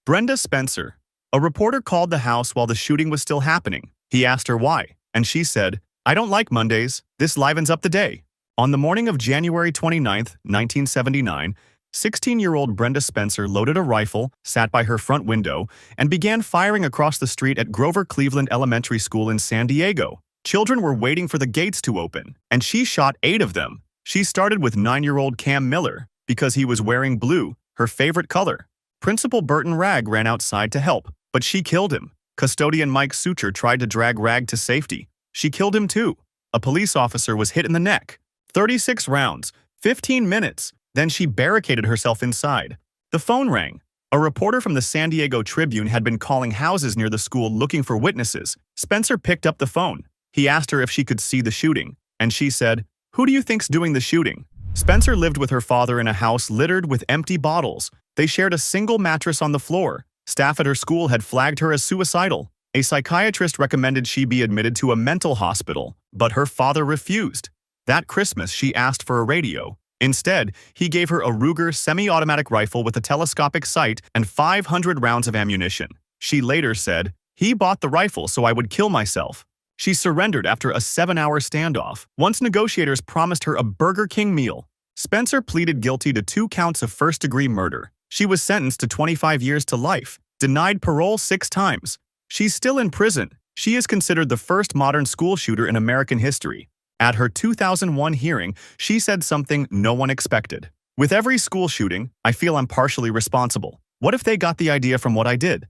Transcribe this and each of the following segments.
Brenda Spencer. A reporter called the house while the shooting was still happening. He asked her why, and she said, "I don't like Mondays. This livens up the day." On the morning of January 29, 1979, 16-year-old Brenda Spencer loaded a rifle, sat by her front window, and began firing across the street at Grover Cleveland Elementary School in San Diego. Children were waiting for the gates to open, and she shot 8 of them. She started with 9-year-old Cam Miller, because he was wearing blue, her favorite color. Principal Burton Ragg ran outside to help, but she killed him. Custodian Mike Suture tried to drag Ragg to safety. She killed him too. A police officer was hit in the neck. 36 rounds, 15 minutes. Then she barricaded herself inside. The phone rang. A reporter from the San Diego Tribune had been calling houses near the school looking for witnesses. Spencer picked up the phone. He asked her if she could see the shooting, and she said, "Who do you think's doing the shooting?" Spencer lived with her father in a house littered with empty bottles. They shared a single mattress on the floor. Staff at her school had flagged her as suicidal. A psychiatrist recommended she be admitted to a mental hospital, but her father refused. That Christmas, she asked for a radio. Instead, he gave her a Ruger semi-automatic rifle with a telescopic sight and 500 rounds of ammunition. She later said, "He bought the rifle so I would kill myself." She surrendered after a 7-hour standoff. Once negotiators promised her a Burger King meal. Spencer pleaded guilty to 2 counts of first-degree murder. She was sentenced to 25 years to life, denied parole 6 times. She's still in prison. She is considered the first modern school shooter in American history. At her 2001 hearing, she said something no one expected. "With every school shooting, I feel I'm partially responsible. What if they got the idea from what I did?"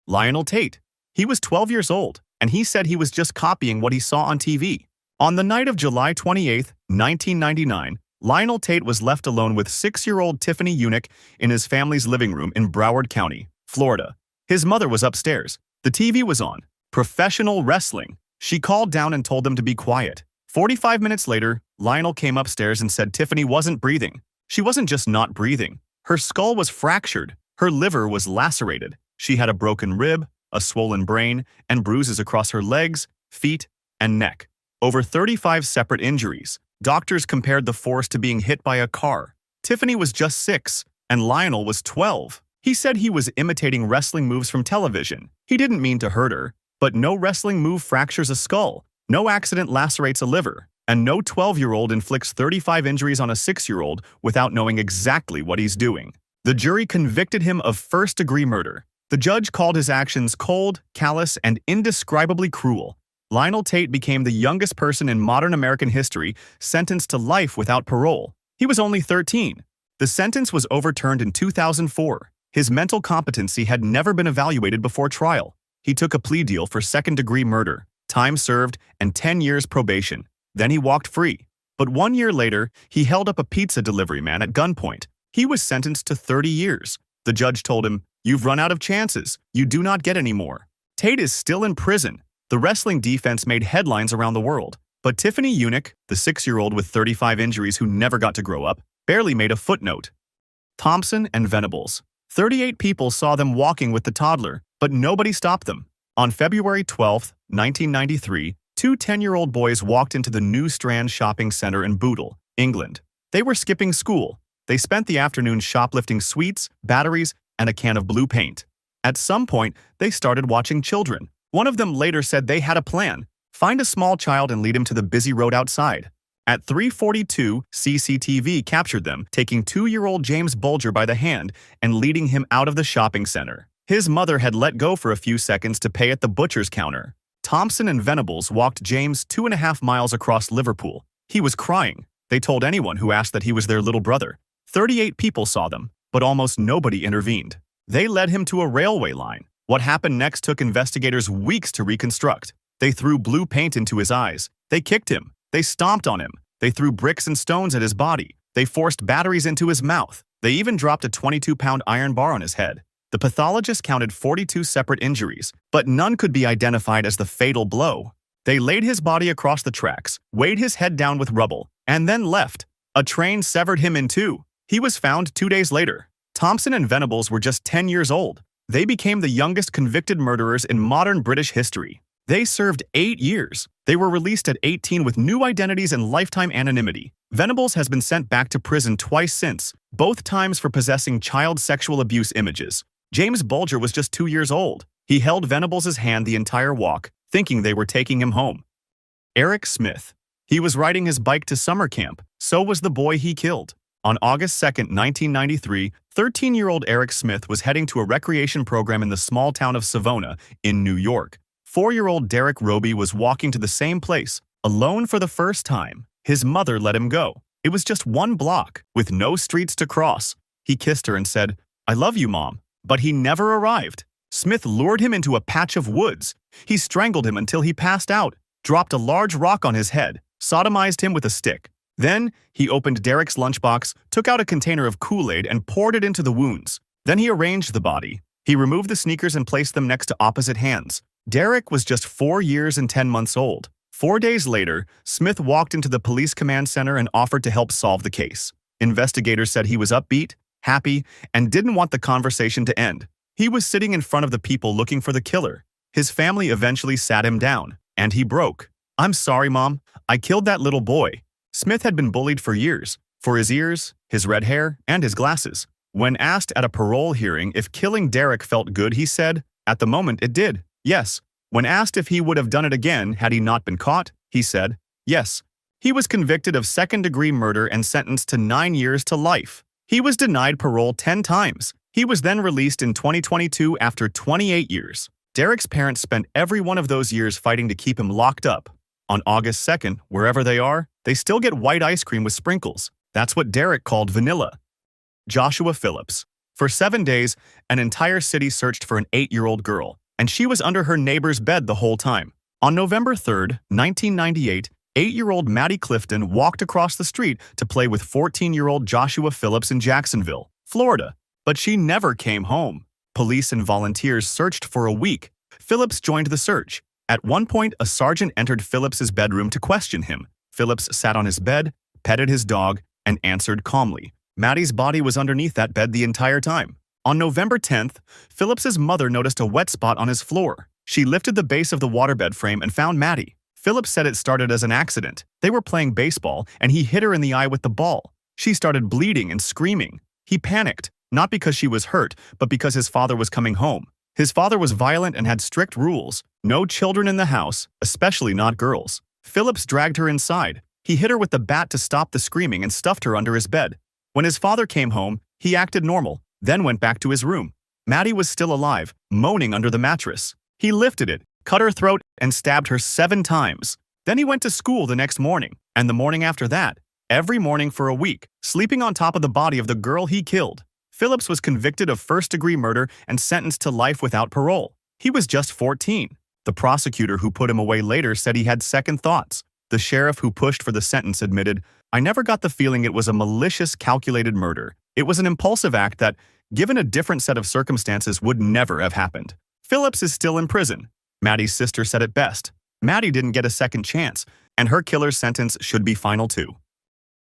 Lionel Tate. He was 12 years old, and he said he was just copying what he saw on TV. On the night of July 28, 1999, Lionel Tate was left alone with 6-year-old Tiffany Unick in his family's living room in Broward County, Florida. His mother was upstairs. The TV was on. Professional wrestling. She called down and told them to be quiet. 45 minutes later, Lionel came upstairs and said Tiffany wasn't breathing. She wasn't just not breathing. Her skull was fractured. Her liver was lacerated. She had a broken rib, a swollen brain, and bruises across her legs, feet, and neck. Over 35 separate injuries. Doctors compared the force to being hit by a car. Tiffany was just 6, and Lionel was 12. He said he was imitating wrestling moves from television. He didn't mean to hurt her, but no wrestling move fractures a skull, no accident lacerates a liver, and no 12-year-old inflicts 35 injuries on a 6-year-old without knowing exactly what he's doing. The jury convicted him of first-degree murder. The judge called his actions cold, callous, and indescribably cruel. Lionel Tate became the youngest person in modern American history sentenced to life without parole. He was only 13. The sentence was overturned in 2004. His mental competency had never been evaluated before trial. He took a plea deal for second-degree murder, time served, and 10 years probation. Then he walked free. But 1 year later, he held up a pizza delivery man at gunpoint. He was sentenced to 30 years. The judge told him, "You've run out of chances. You do not get any more." Tate is still in prison. The wrestling defense made headlines around the world. But Tiffany Unick, the 6-year-old with 35 injuries who never got to grow up, barely made a footnote. Thompson and Venables. 38 people saw them walking with the toddler, but nobody stopped them. On February 12, 1993, 2 10-year-old boys walked into the New Strand Shopping Centre in Bootle, England. They were skipping school. They spent the afternoon shoplifting sweets, batteries, and a can of blue paint. At some point, they started watching children. One of them later said they had a plan: find a small child and lead him to the busy road outside. At 3:42, CCTV captured them taking 2-year-old James Bulger by the hand and leading him out of the shopping center. His mother had let go for a few seconds to pay at the butcher's counter. Thompson and Venables walked James 2.5 miles across Liverpool. He was crying. They told anyone who asked that he was their little brother. 38 people saw them, but almost nobody intervened. They led him to a railway line. What happened next took investigators weeks to reconstruct. They threw blue paint into his eyes. They kicked him. They stomped on him. They threw bricks and stones at his body. They forced batteries into his mouth. They even dropped a 22-pound iron bar on his head. The pathologist counted 42 separate injuries, but none could be identified as the fatal blow. They laid his body across the tracks, weighed his head down with rubble, and then left. A train severed him in 2. He was found 2 days later. Thompson and Venables were just 10 years old. They became the youngest convicted murderers in modern British history. They served 8 years. They were released at 18 with new identities and lifetime anonymity. Venables has been sent back to prison twice since, both times for possessing child sexual abuse images. James Bulger was just 2 years old. He held Venables' hand the entire walk, thinking they were taking him home. Eric Smith. He was riding his bike to summer camp. So was the boy he killed. On August 2, 1993, 13-year-old Eric Smith was heading to a recreation program in the small town of Savona in New York. 4-year-old Derek Roby was walking to the same place, alone for the first time. His mother let him go. It was just 1 block, with no streets to cross. He kissed her and said, "I love you, Mom." But he never arrived. Smith lured him into a patch of woods. He strangled him until he passed out, dropped a large rock on his head, sodomized him with a stick. Then, he opened Derek's lunchbox, took out a container of Kool-Aid and poured it into the wounds. Then he arranged the body. He removed the sneakers and placed them next to opposite hands. Derek was just 4 years and 10 months old. 4 days later, Smith walked into the police command center and offered to help solve the case. Investigators said he was upbeat, happy, and didn't want the conversation to end. He was sitting in front of the people looking for the killer. His family eventually sat him down, and he broke. "I'm sorry, Mom. I killed that little boy." Smith had been bullied for years, for his ears, his red hair, and his glasses. When asked at a parole hearing if killing Derek felt good, he said, "At the moment it did, yes." When asked if he would have done it again had he not been caught, he said, "Yes." He was convicted of second-degree murder and sentenced to 9 years to life. He was denied parole 10 times. He was then released in 2022 after 28 years. Derek's parents spent every one of those years fighting to keep him locked up. On August 2nd, wherever they are, they still get white ice cream with sprinkles. That's what Derek called vanilla. Joshua Phillips. For 7 days, an entire city searched for an 8-year-old girl, and she was under her neighbor's bed the whole time. On November 3rd, 1998, 8-year-old Maddie Clifton walked across the street to play with 14-year-old Joshua Phillips in Jacksonville, Florida. But she never came home. Police and volunteers searched for a week. Phillips joined the search. At one point, a sergeant entered Phillips's bedroom to question him. Phillips sat on his bed, petted his dog, and answered calmly. Maddie's body was underneath that bed the entire time. On November 10th, Phillips's mother noticed a wet spot on his floor. She lifted the base of the waterbed frame and found Maddie. Phillips said it started as an accident. They were playing baseball, and he hit her in the eye with the ball. She started bleeding and screaming. He panicked, not because she was hurt, but because his father was coming home. His father was violent and had strict rules. No children in the house, especially not girls. Phillips dragged her inside. He hit her with the bat to stop the screaming and stuffed her under his bed. When his father came home, he acted normal, then went back to his room. Maddie was still alive, moaning under the mattress. He lifted it, cut her throat, and stabbed her 7 times. Then he went to school the next morning, and the morning after that, every morning for a week, sleeping on top of the body of the girl he killed. Phillips was convicted of first-degree murder and sentenced to life without parole. He was just 14. The prosecutor who put him away later said he had second thoughts. The sheriff who pushed for the sentence admitted, "I never got the feeling it was a malicious, calculated murder. It was an impulsive act that, given a different set of circumstances, would never have happened." Phillips is still in prison. Maddie's sister said it best. Maddie didn't get a second chance, and her killer's sentence should be final too.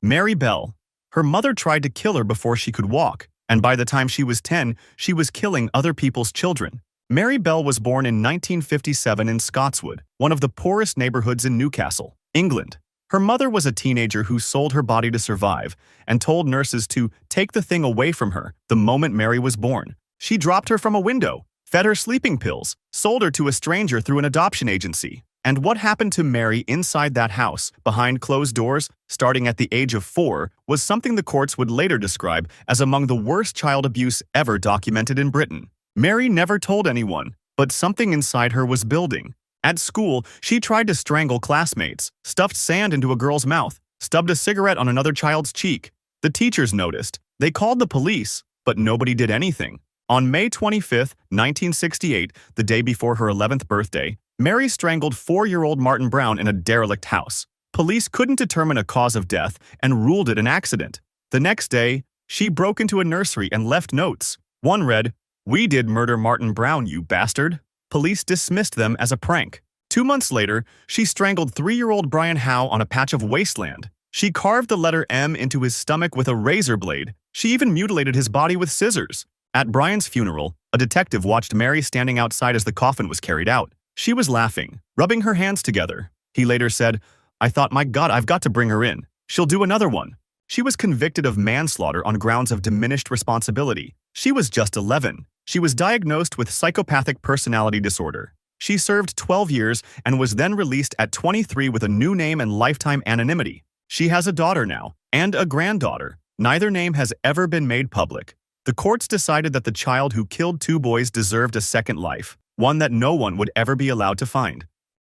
Mary Bell. Her mother tried to kill her before she could walk, and by the time she was 10, she was killing other people's children. Mary Bell was born in 1957 in Scotswood, one of the poorest neighborhoods in Newcastle, England. Her mother was a teenager who sold her body to survive and told nurses to take the thing away from her the moment Mary was born. She dropped her from a window, fed her sleeping pills, sold her to a stranger through an adoption agency. And what happened to Mary inside that house, behind closed doors, starting at the age of 4, was something the courts would later describe as among the worst child abuse ever documented in Britain. Mary never told anyone, but something inside her was building. At school, she tried to strangle classmates, stuffed sand into a girl's mouth, stubbed a cigarette on another child's cheek. The teachers noticed. They called the police, but nobody did anything. On May 25, 1968, the day before her 11th birthday, Mary strangled 4-year-old Martin Brown in a derelict house. Police couldn't determine a cause of death and ruled it an accident. The next day, she broke into a nursery and left notes. One read, "We did murder Martin Brown, you bastard." Police dismissed them as a prank. 2 months later, she strangled 3-year-old Brian Howe on a patch of wasteland. She carved the letter M into his stomach with a razor blade. She even mutilated his body with scissors. At Brian's funeral, a detective watched Mary standing outside as the coffin was carried out. She was laughing, rubbing her hands together. He later said, "I thought, my God, I've got to bring her in. She'll do another one." She was convicted of manslaughter on grounds of diminished responsibility. She was just 11. She was diagnosed with psychopathic personality disorder. She served 12 years and was then released at 23 with a new name and lifetime anonymity. She has a daughter now, and a granddaughter. Neither name has ever been made public. The courts decided that the child who killed 2 boys deserved a second life, one that no one would ever be allowed to find.